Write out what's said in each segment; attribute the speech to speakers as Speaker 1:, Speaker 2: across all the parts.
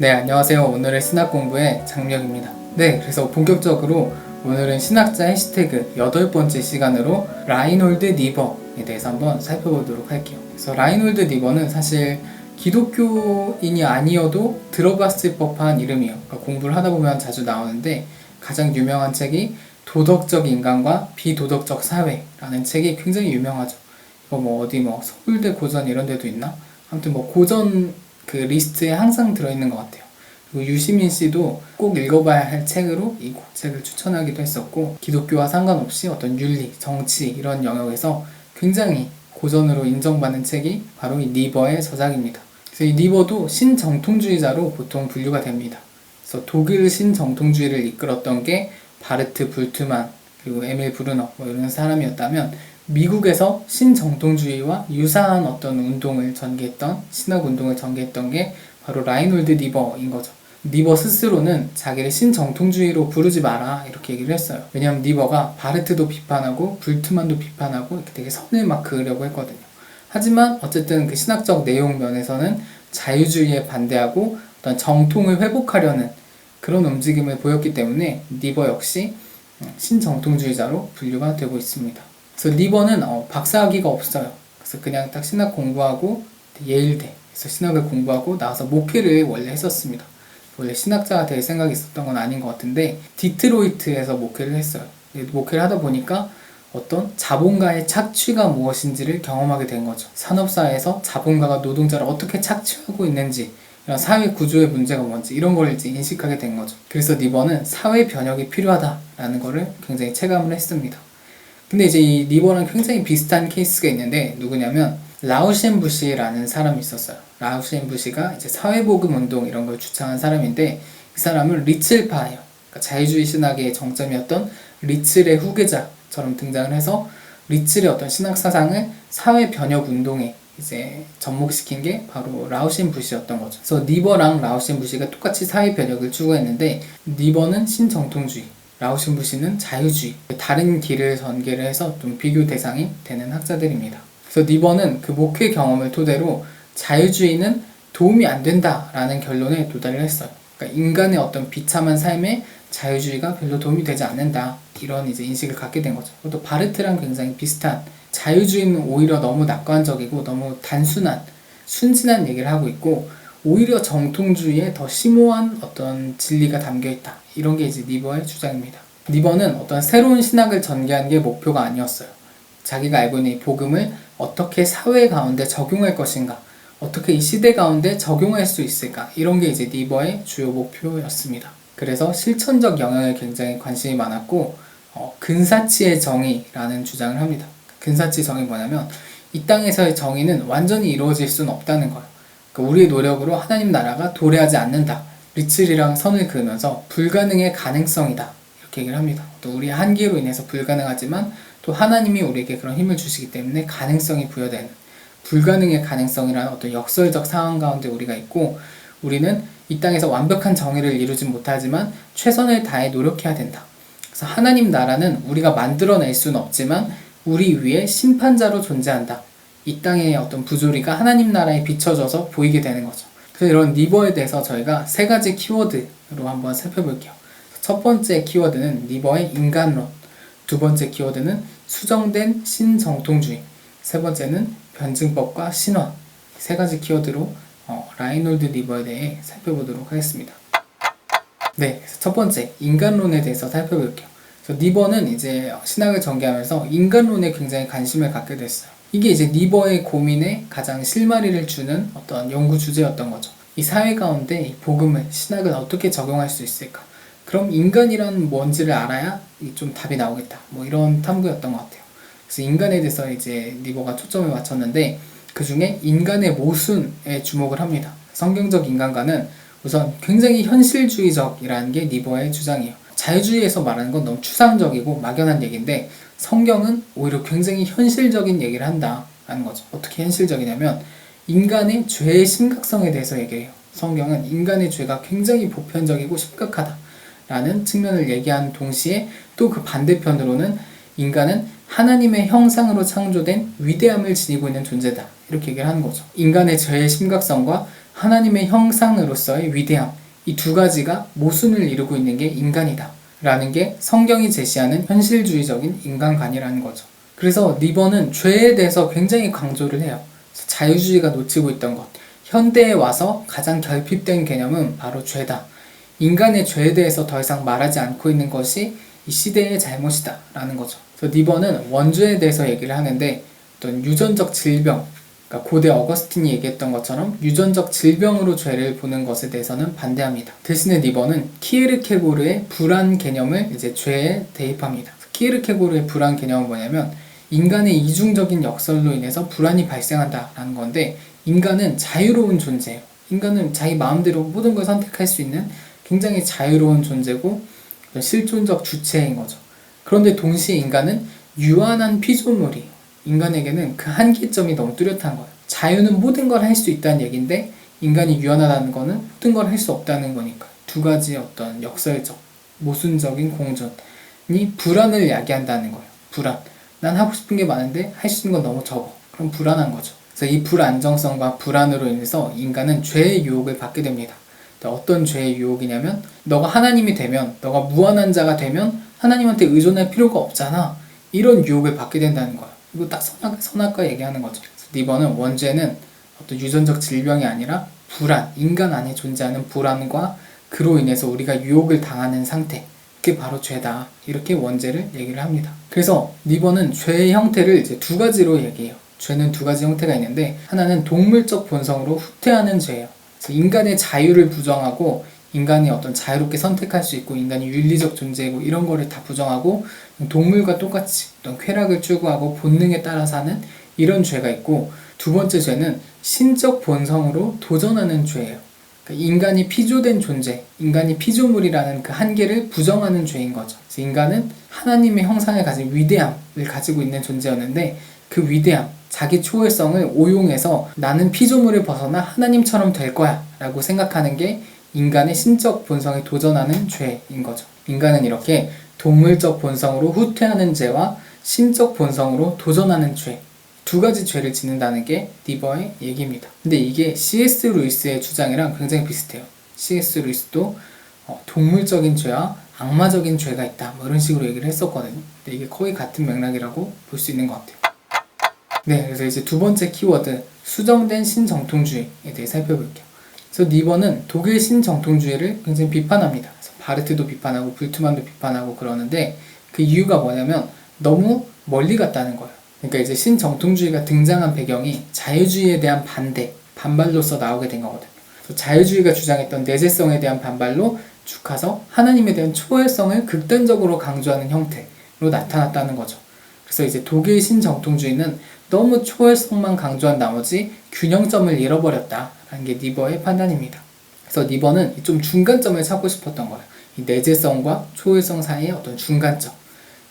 Speaker 1: 네, 안녕하세요. 오늘의 신학 공부의 장명입니다. 네, 그래서 본격적으로 오늘은 신학자 해시태그 8번째 시간으로 라인홀드 니버에 대해서 한번 살펴보도록 할게요. 그래서 라인홀드 니버는 사실 기독교인이 아니어도 들어봤을 법한 이름이에요. 그러니까 공부를 하다 보면 자주 나오는데 가장 유명한 책이 도덕적 인간과 비도덕적 사회라는 책이 굉장히 유명하죠. 이거 어디 서울대 고전 이런 데도 있나? 아무튼 고전 그 리스트에 항상 들어있는 것 같아요. 그리고 유시민 씨도 꼭 읽어봐야 할 책으로 이 책을 추천하기도 했었고, 기독교와 상관없이 어떤 윤리, 정치 이런 영역에서 굉장히 고전으로 인정받는 책이 바로 이 니버의 저작입니다. 그래서 이 니버도 신정통주의자로 보통 분류가 됩니다. 그래서 독일 신정통주의를 이끌었던 게 바르트 불트만 그리고 에밀 브루너 이런 사람이었다면, 미국에서 신정통주의와 유사한 어떤 운동을 전개했던, 신학 운동을 전개했던 게 바로 라인홀드 니버인 거죠. 니버 스스로는 자기를 신정통주의로 부르지 마라 이렇게 얘기를 했어요. 왜냐하면 니버가 바르트도 비판하고 불트만도 비판하고 이렇게 되게 선을 막 그으려고 했거든요. 하지만 어쨌든 그 신학적 내용 면에서는 자유주의에 반대하고 어떤 정통을 회복하려는 그런 움직임을 보였기 때문에 니버 역시 신정통주의자로 분류가 되고 있습니다. 그래서 니버는 박사학위가 없어요. 그래서 그냥 딱 신학 공부하고 예일대에서 신학을 공부하고 나와서 목회를 원래 했었습니다. 원래 신학자가 될 생각이 있었던 건 아닌 것 같은데 디트로이트에서 목회를 했어요. 목회를 하다 보니까 어떤 자본가의 착취가 무엇인지를 경험하게 된 거죠. 산업사회에서 자본가가 노동자를 어떻게 착취하고 있는지, 이런 사회 구조의 문제가 뭔지 이런 걸 이제 인식하게 된 거죠. 그래서 니버는 사회 변혁이 필요하다라는 거를 굉장히 체감을 했습니다. 근데 이제 이 니버랑 굉장히 비슷한 케이스가 있는데 누구냐면 라우셴부시라는 사람이 있었어요. 라우셴부시가 이제 사회복음 운동 이런 걸 주창한 사람인데, 그 사람은 리츠파예요. 그러니까 자유주의 신학의 정점이었던 리츠의 후계자처럼 등장을 해서 리츠의 어떤 신학 사상을 사회 변혁 운동에 이제 접목시킨 게 바로 라우셴부시였던 거죠. 그래서 니버랑 라우셴부시가 똑같이 사회 변혁을 추구했는데, 니버는 신정통주의, 라우셴부시는 자유주의, 다른 길을 전개를 해서 좀 비교 대상이 되는 학자들입니다. 그래서 니버는 그 목회 경험을 토대로 자유주의는 도움이 안 된다라는 결론에 도달을 했어요. 그러니까 인간의 어떤 비참한 삶에 자유주의가 별로 도움이 되지 않는다, 이런 이제 인식을 갖게 된 거죠. 또 바르트랑 굉장히 비슷한, 자유주의는 오히려 너무 낙관적이고 너무 단순한 순진한 얘기를 하고 있고, 오히려 정통주의에 더 심오한 어떤 진리가 담겨있다, 이런 게 이제 니버의 주장입니다. 니버는 어떤 새로운 신학을 전개하는 게 목표가 아니었어요. 자기가 알고 있는 이 복음을 어떻게 사회 가운데 적용할 것인가, 어떻게 이 시대 가운데 적용할 수 있을까, 이런 게 이제 니버의 주요 목표였습니다. 그래서 실천적 영역에 굉장히 관심이 많았고, 근사치의 정의라는 주장을 합니다. 근사치 정의 뭐냐면, 이 땅에서의 정의는 완전히 이루어질 수는 없다는 거예요. 그러니까 우리의 노력으로 하나님 나라가 도래하지 않는다, 리츠리랑 선을 그으면서 불가능의 가능성이다 이렇게 얘기를 합니다. 또 우리의 한계로 인해서 불가능하지만 또 하나님이 우리에게 그런 힘을 주시기 때문에 가능성이 부여되는, 불가능의 가능성이라는 어떤 역설적 상황 가운데 우리가 있고, 우리는 이 땅에서 완벽한 정의를 이루지 못하지만 최선을 다해 노력해야 된다. 그래서 하나님 나라는 우리가 만들어낼 수는 없지만 우리 위에 심판자로 존재한다. 이 땅의 어떤 부조리가 하나님 나라에 비춰져서 보이게 되는 거죠. 그래서 이런 니버에 대해서 저희가 3가지 키워드로 한번 살펴볼게요. 첫 번째 키워드는 니버의 인간론, 두 번째 키워드는 수정된 신정통주의, 세 번째는 변증법과 신화, 3가지 키워드로 라인홀드 니버에 대해 살펴보도록 하겠습니다. 네, 첫 번째 인간론에 대해서 살펴볼게요. 그래서 니버는 이제 신학을 전개하면서 인간론에 굉장히 관심을 갖게 됐어요. 이게 이제 니버의 고민에 가장 실마리를 주는 어떤 연구 주제였던 거죠. 이 사회 가운데 이 복음을, 신학을 어떻게 적용할 수 있을까? 그럼 인간이란 뭔지를 알아야 좀 답이 나오겠다, 이런 탐구였던 것 같아요. 그래서 인간에 대해서 이제 니버가 초점을 맞췄는데, 그 중에 인간의 모순에 주목을 합니다. 성경적 인간과는 우선 굉장히 현실주의적이라는 게 니버의 주장이에요. 자유주의에서 말하는 건 너무 추상적이고 막연한 얘기인데, 성경은 오히려 굉장히 현실적인 얘기를 한다라는 거죠. 어떻게 현실적이냐면 인간의 죄의 심각성에 대해서 얘기해요. 성경은 인간의 죄가 굉장히 보편적이고 심각하다라는 측면을 얘기하는 동시에, 또 그 반대편으로는 인간은 하나님의 형상으로 창조된 위대함을 지니고 있는 존재다, 이렇게 얘기를 하는 거죠. 인간의 죄의 심각성과 하나님의 형상으로서의 위대함, 이 두 가지가 모순을 이루고 있는 게 인간이다 라는 게 성경이 제시하는 현실주의적인 인간관이라는 거죠. 그래서 니버는 죄에 대해서 굉장히 강조를 해요. 자유주의가 놓치고 있던 것, 현대에 와서 가장 결핍된 개념은 바로 죄다. 인간의 죄에 대해서 더 이상 말하지 않고 있는 것이 이 시대의 잘못이다 라는 거죠. 그래서 니버는 원죄에 대해서 얘기를 하는데 어떤 유전적 질병, 그러니까 고대 어거스틴이 얘기했던 것처럼 유전적 질병으로 죄를 보는 것에 대해서는 반대합니다. 대신에 니버는 키에르케고르의 불안 개념을 이제 죄에 대입합니다. 키에르케고르의 불안 개념은 뭐냐면 인간의 이중적인 역설로 인해서 불안이 발생한다라는 건데, 인간은 자유로운 존재예요. 인간은 자기 마음대로 모든 걸 선택할 수 있는 굉장히 자유로운 존재고 실존적 주체인 거죠. 그런데 동시에 인간은 유한한 피조물이에요. 인간에게는 그 한계점이 너무 뚜렷한 거예요. 자유는 모든 걸 할 수 있다는 얘기인데 인간이 유한하다는 거는 모든 걸 할 수 없다는 거니까 두 가지 어떤 역설적, 모순적인 공존이 불안을 야기한다는 거예요. 불안. 난 하고 싶은 게 많은데 할 수 있는 건 너무 적어. 그럼 불안한 거죠. 그래서 이 불안정성과 불안으로 인해서 인간은 죄의 유혹을 받게 됩니다. 어떤 죄의 유혹이냐면 너가 하나님이 되면, 너가 무한한 자가 되면 하나님한테 의존할 필요가 없잖아. 이런 유혹을 받게 된다는 거예요. 이거 딱 선악과 얘기하는 거죠. 니버는 원죄는 어떤 유전적 질병이 아니라 불안, 인간 안에 존재하는 불안과 그로 인해서 우리가 유혹을 당하는 상태, 그게 바로 죄다. 이렇게 원죄를 얘기를 합니다. 그래서 니버는 죄의 형태를 이제 두 가지로 얘기해요. 죄는 두 가지 형태가 있는데 하나는 동물적 본성으로 후퇴하는 죄예요. 그래서 인간의 자유를 부정하고 인간이 어떤 자유롭게 선택할 수 있고 인간이 윤리적 존재이고 이런 거를 다 부정하고 동물과 똑같이 어떤 쾌락을 추구하고 본능에 따라 사는 이런 죄가 있고, 두 번째 죄는 신적 본성으로 도전하는 죄예요. 그러니까 인간이 피조된 존재, 인간이 피조물이라는 그 한계를 부정하는 죄인 거죠. 그래서 인간은 하나님의 형상을 가진 위대함을 가지고 있는 존재였는데 그 위대함, 자기 초월성을 오용해서 나는 피조물을 벗어나 하나님처럼 될 거야 라고 생각하는 게 인간의 신적 본성에 도전하는 죄인 거죠. 인간은 이렇게 동물적 본성으로 후퇴하는 죄와 신적 본성으로 도전하는 죄, 두 가지 죄를 짓는다는 게 니버의 얘기입니다. 근데 이게 C.S. 루이스의 주장이랑 굉장히 비슷해요. C.S. 루이스도 동물적인 죄와 악마적인 죄가 있다 뭐 이런 식으로 얘기를 했었거든요. 근데 이게 거의 같은 맥락이라고 볼 수 있는 것 같아요. 네, 그래서 이제 두 번째 키워드, 수정된 신정통주의에 대해 살펴볼게요. 그래서 니버는 독일 신정통주의를 굉장히 비판합니다. 그래서 바르트도 비판하고 불트만도 비판하고 그러는데 그 이유가 뭐냐면 너무 멀리 갔다는 거예요. 그러니까 이제 신정통주의가 등장한 배경이 자유주의에 대한 반발로서 나오게 된 거거든요. 그래서 자유주의가 주장했던 내재성에 대한 반발로 쭉 가서 하나님에 대한 초월성을 극단적으로 강조하는 형태로 나타났다는 거죠. 그래서 이제 독일 신정통주의는 너무 초월성만 강조한 나머지 균형점을 잃어버렸다라는 게 니버의 판단입니다. 그래서 니버는 좀 중간점을 찾고 싶었던 거예요. 이 내재성과 초월성 사이의 어떤 중간점.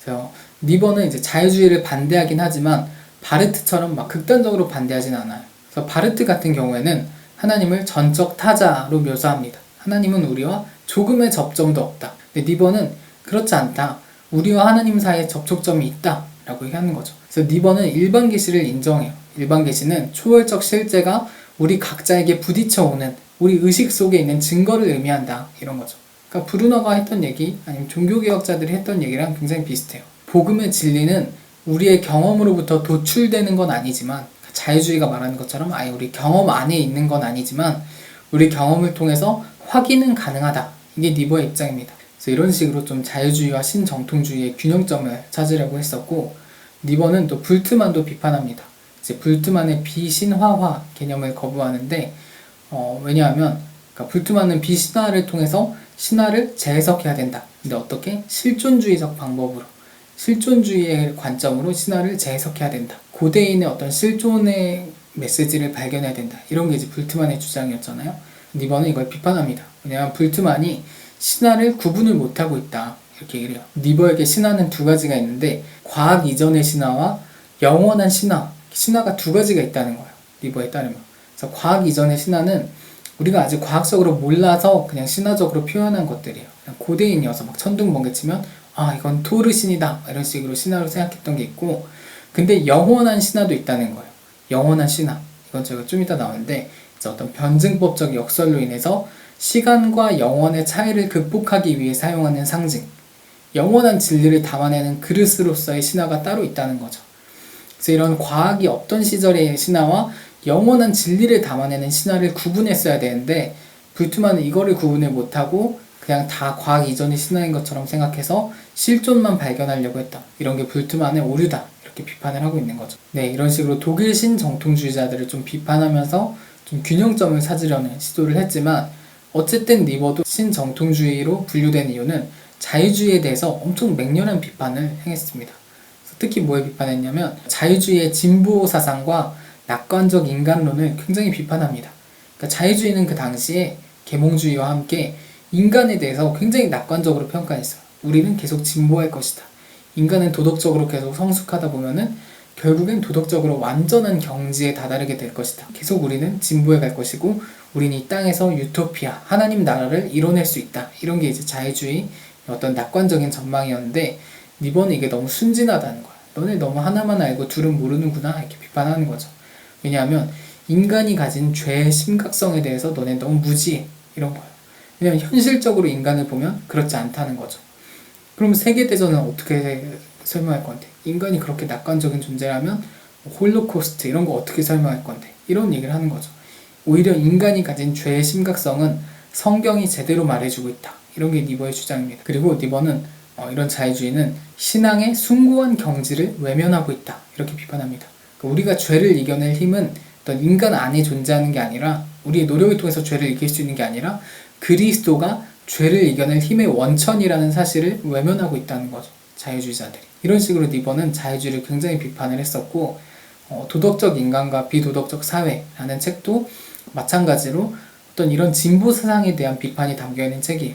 Speaker 1: 그래서 니버는 이제 자유주의를 반대하긴 하지만 바르트처럼 막 극단적으로 반대하진 않아요. 그래서 바르트 같은 경우에는 하나님을 전적 타자로 묘사합니다. 하나님은 우리와 조금의 접점도 없다. 근데 니버는 그렇지 않다. 우리와 하나님 사이에 접촉점이 있다 라고 얘기하는 거죠. 그래서 니버는 일반 계시를 인정해요. 일반 계시는 초월적 실제가 우리 각자에게 부딪혀오는 우리 의식 속에 있는 증거를 의미한다 이런 거죠. 그러니까 브루너가 했던 얘기 아니면 종교개혁자들이 했던 얘기랑 굉장히 비슷해요. 복음의 진리는 우리의 경험으로부터 도출되는 건 아니지만, 자유주의가 말하는 것처럼 아예 우리 경험 안에 있는 건 아니지만 우리 경험을 통해서 확인은 가능하다. 이게 니버의 입장입니다. 그래서 이런 식으로 좀 자유주의와 신정통주의의 균형점을 찾으려고 했었고, 니버는 또 불트만도 비판합니다. 이제 불트만의 비신화화 개념을 거부하는데 왜냐하면 그러니까 불트만은 비신화를 통해서 신화를 재해석해야 된다. 근데 어떻게? 실존주의적 방법으로, 실존주의의 관점으로 신화를 재해석해야 된다. 고대인의 어떤 실존의 메시지를 발견해야 된다. 이런 게 이제 불트만의 주장이었잖아요. 니버는 이걸 비판합니다. 왜냐하면 불트만이 신화를 구분을 못하고 있다. 이렇게 얘기를 해요. 니버에게 신화는 두 가지가 있는데 과학 이전의 신화와 영원한 신화, 신화가 두 가지가 있다는 거예요. 니버에 따르면. 그래서 과학 이전의 신화는 우리가 아직 과학적으로 몰라서 그냥 신화적으로 표현한 것들이에요. 그냥 고대인이어서 막 천둥번개 치면 아 이건 토르 신이다 이런 식으로 신화로 생각했던 게 있고, 근데 영원한 신화도 있다는 거예요. 영원한 신화. 이건 제가 좀 이따 나오는데 어떤 변증법적 역설로 인해서 시간과 영원의 차이를 극복하기 위해 사용하는 상징, 영원한 진리를 담아내는 그릇으로서의 신화가 따로 있다는 거죠. 그래서 이런 과학이 없던 시절의 신화와 영원한 진리를 담아내는 신화를 구분했어야 되는데 불트만은 이거를 구분을 못하고 그냥 다 과학 이전의 신화인 것처럼 생각해서 실존만 발견하려고 했다. 이런 게 불트만의 오류다. 이렇게 비판을 하고 있는 거죠. 네, 이런 식으로 독일 신정통주의자들을 좀 비판하면서 좀 균형점을 찾으려는 시도를 했지만 어쨌든 니버도 신정통주의로 분류된 이유는 자유주의에 대해서 엄청 맹렬한 비판을 행했습니다. 특히 뭐에 비판했냐면 자유주의의 진보 사상과 낙관적 인간론을 굉장히 비판합니다. 그러니까 자유주의는 그 당시에 계몽주의와 함께 인간에 대해서 굉장히 낙관적으로 평가했어요. 우리는 계속 진보할 것이다. 인간은 도덕적으로 계속 성숙하다 보면은 결국엔 도덕적으로 완전한 경지에 다다르게 될 것이다. 계속 우리는 진보해 갈 것이고 우리는 이 땅에서 유토피아, 하나님 나라를 이뤄낼 수 있다. 이런 게 이제 자유주의 어떤 낙관적인 전망이었는데 니버는 이게 너무 순진하다는 거야. 너네 너무 하나만 알고 둘은 모르는구나 이렇게 비판하는 거죠. 왜냐하면 인간이 가진 죄의 심각성에 대해서 너네 너무 무지해 이런 거예요. 왜냐하면 현실적으로 인간을 보면 그렇지 않다는 거죠. 그럼 세계대전은 어떻게 설명할 건데? 인간이 그렇게 낙관적인 존재라면 홀로코스트 이런 거 어떻게 설명할 건데? 이런 얘기를 하는 거죠. 오히려 인간이 가진 죄의 심각성은 성경이 제대로 말해주고 있다. 이런 게 니버의 주장입니다. 그리고 니버는 이런 자유주의는 신앙의 숭고한 경지를 외면하고 있다. 이렇게 비판합니다. 그러니까 우리가 죄를 이겨낼 힘은 어떤 인간 안에 존재하는 게 아니라 우리의 노력을 통해서 죄를 이길 수 있는 게 아니라 그리스도가 죄를 이겨낼 힘의 원천이라는 사실을 외면하고 있다는 거죠. 자유주의자들이. 이런 식으로 니버는 자유주의를 굉장히 비판을 했었고 도덕적 인간과 비도덕적 사회라는 책도 마찬가지로 어떤 이런 진보 사상에 대한 비판이 담겨있는 책이에요.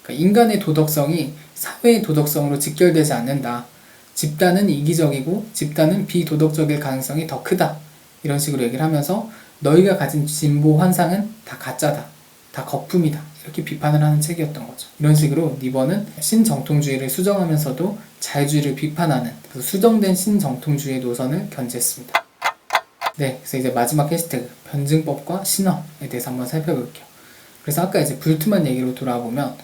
Speaker 1: 그러니까 인간의 도덕성이 사회의 도덕성으로 직결되지 않는다. 집단은 이기적이고 집단은 비도덕적일 가능성이 더 크다. 이런 식으로 얘기를 하면서 너희가 가진 진보 환상은 다 가짜다. 다 거품이다. 이렇게 비판을 하는 책이었던 거죠. 이런 식으로 니버는 신정통주의를 수정하면서도 자유주의를 비판하는 수정된 신정통주의의 노선을 견지했습니다. 네, 그래서 이제 마지막 해시태그 변증법과 신화에 대해서 한번 살펴볼게요. 그래서 아까 이제 불트만 얘기로 돌아보면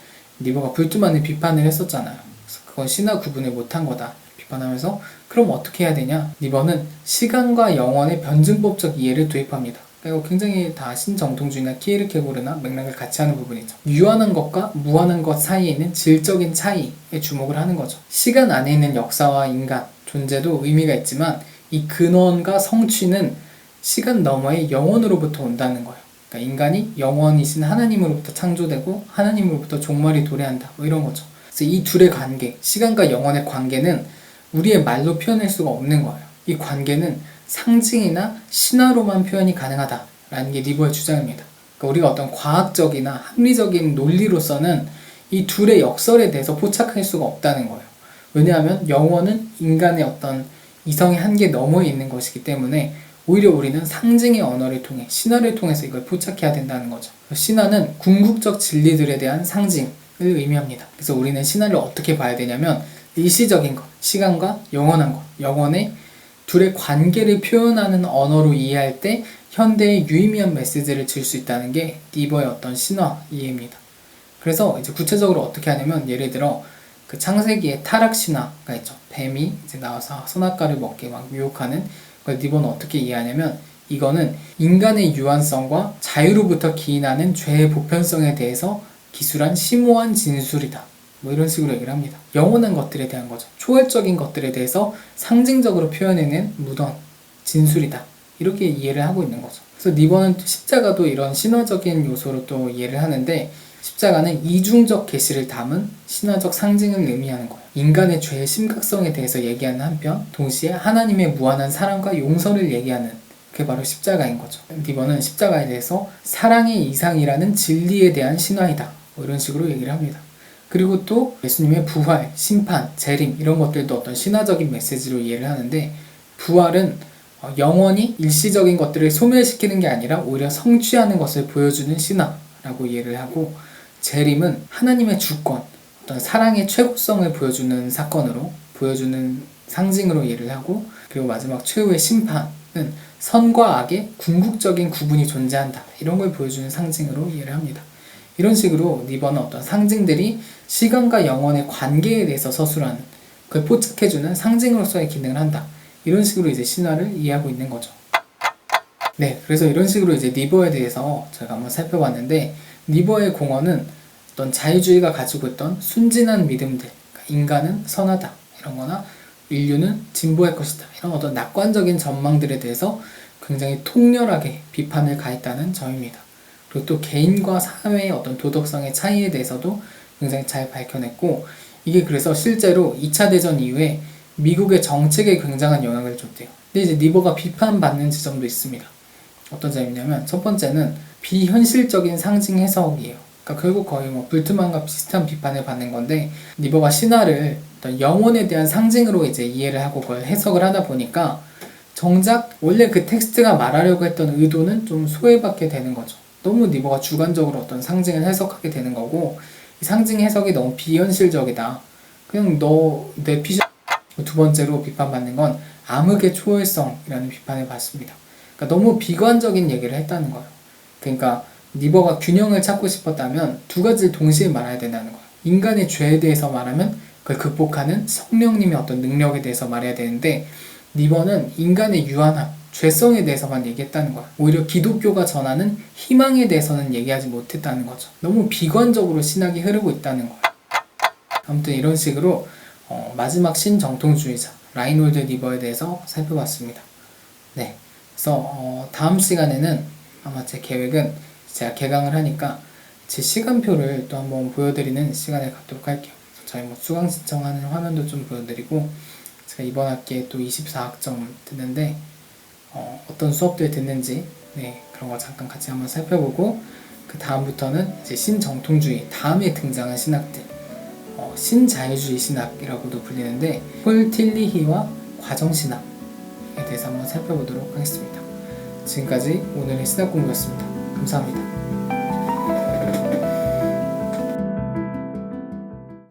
Speaker 1: 니버가 불트만을 비판을 했었잖아요. 그래서 그건 신화 구분을 못한 거다 비판하면서 그럼 어떻게 해야 되냐? 니버는 시간과 영원의 변증법적 이해를 도입합니다. 이거 굉장히 다 신정통주의나 키에르케고르나 맥락을 같이 하는 부분이죠. 유한한 것과 무한한 것 사이에 있는 질적인 차이에 주목을 하는 거죠. 시간 안에 있는 역사와 인간, 존재도 의미가 있지만 이 근원과 성취는 시간 너머의 영원으로부터 온다는 거예요. 그러니까 인간이 영원이신 하나님으로부터 창조되고 하나님으로부터 종말이 도래한다. 뭐 이런 거죠. 그래서 이 둘의 관계, 시간과 영원의 관계는 우리의 말로 표현할 수가 없는 거예요. 이 관계는 상징이나 신화로만 표현이 가능하다라는 게 니버의 주장입니다. 그러니까 우리가 어떤 과학적이나 합리적인 논리로서는 이 둘의 역설에 대해서 포착할 수가 없다는 거예요. 왜냐하면 영혼은 인간의 어떤 이성의 한계 너머에 있는 것이기 때문에 오히려 우리는 상징의 언어를 통해 신화를 통해서 이걸 포착해야 된다는 거죠. 신화는 궁극적 진리들에 대한 상징을 의미합니다. 그래서 우리는 신화를 어떻게 봐야 되냐면 일시적인 것, 시간과 영원한 것, 영원의 둘의 관계를 표현하는 언어로 이해할 때 현대의 유의미한 메시지를 줄 수 있다는 게 니버의 어떤 신화 이해입니다. 그래서 이제 구체적으로 어떻게 하냐면 예를 들어 그 창세기의 타락 신화가 있죠. 뱀이 이제 나와서 선악과를 먹게 막 유혹하는 그걸 니버는 어떻게 이해하냐면 이거는 인간의 유한성과 자유로부터 기인하는 죄의 보편성에 대해서 기술한 심오한 진술이다. 뭐 이런 식으로 얘기를 합니다. 영원한 것들에 대한 거죠. 초월적인 것들에 대해서 상징적으로 표현해낸 무던 진술이다. 이렇게 이해를 하고 있는 거죠. 그래서 니버는 십자가도 이런 신화적인 요소로 또 이해를 하는데 십자가는 이중적 계시를 담은 신화적 상징을 의미하는 거예요. 인간의 죄의 심각성에 대해서 얘기하는 한편 동시에 하나님의 무한한 사랑과 용서를 얘기하는 그게 바로 십자가인 거죠. 니버는 십자가에 대해서 사랑의 이상이라는 진리에 대한 신화이다. 뭐 이런 식으로 얘기를 합니다. 그리고 또 예수님의 부활, 심판, 재림 이런 것들도 어떤 신화적인 메시지로 이해를 하는데 부활은 영원히 일시적인 것들을 소멸시키는 게 아니라 오히려 성취하는 것을 보여주는 신화라고 이해를 하고 재림은 하나님의 주권, 어떤 사랑의 최고성을 보여주는 사건으로 보여주는 상징으로 이해를 하고 그리고 마지막 최후의 심판은 선과 악의 궁극적인 구분이 존재한다. 이런 걸 보여주는 상징으로 이해를 합니다. 이런 식으로 니버는 어떤 상징들이 시간과 영혼의 관계에 대해서 서술하는, 그걸 포착해주는 상징으로서의 기능을 한다. 이런 식으로 이제 신화를 이해하고 있는 거죠. 네, 그래서 이런 식으로 이제 니버에 대해서 저희가 한번 살펴봤는데, 니버의 공헌은 어떤 자유주의가 가지고 있던 순진한 믿음들, 그러니까 인간은 선하다 이런 거나 인류는 진보할 것이다 이런 어떤 낙관적인 전망들에 대해서 굉장히 통렬하게 비판을 가했다는 점입니다. 그리고 또 개인과 사회의 어떤 도덕성의 차이에 대해서도 굉장히 잘 밝혀냈고, 이게 그래서 실제로 2차 대전 이후에 미국의 정책에 굉장한 영향을 줬대요. 근데 이제 니버가 비판받는 지점도 있습니다. 어떤 점이냐면, 첫 번째는 비현실적인 상징 해석이에요. 그러니까 결국 거의 뭐 불트만과 비슷한 비판을 받는 건데, 니버가 신화를 어떤 영혼에 대한 상징으로 이제 이해를 하고 그걸 해석을 하다 보니까 정작 원래 그 텍스트가 말하려고 했던 의도는 좀 소외받게 되는 거죠. 너무 니버가 주관적으로 어떤 상징을 해석하게 되는 거고, 이 상징 해석이 너무 비현실적이다. 그냥 너 내 피셜. 두 번째로 비판받는 건 암흑의 초월성이라는 비판을 받습니다. 그러니까 너무 비관적인 얘기를 했다는 거예요. 그러니까 니버가 균형을 찾고 싶었다면 두 가지를 동시에 말해야 된다는 거예요. 인간의 죄에 대해서 말하면 그걸 극복하는 성령님의 어떤 능력에 대해서 말해야 되는데, 니버는 인간의 유한함, 죄성에 대해서만 얘기했다는 거야. 오히려 기독교가 전하는 희망에 대해서는 얘기하지 못했다는 거죠. 너무 비관적으로 신학이 흐르고 있다는 거야. 아무튼 이런 식으로 마지막 신정통주의자 라인홀드 니버에 대해서 살펴봤습니다. 네, 그래서 다음 시간에는 아마 제 계획은 제가 개강을 하니까 제 시간표를 또 한번 보여드리는 시간을 갖도록 할게요. 저희 뭐 수강 신청하는 화면도 좀 보여드리고, 제가 이번 학기에 또 24학점 듣는데 어떤 수업들 듣는지 그런 거 잠깐 같이 한번 살펴보고, 그 다음부터는 이제 신정통주의 다음에 등장한 신학들, 신자유주의 신학이라고도 불리는데 폴 틸리히와 과정신학에 대해서 한번 살펴보도록 하겠습니다. 지금까지 오늘의 신학 공부였습니다. 감사합니다.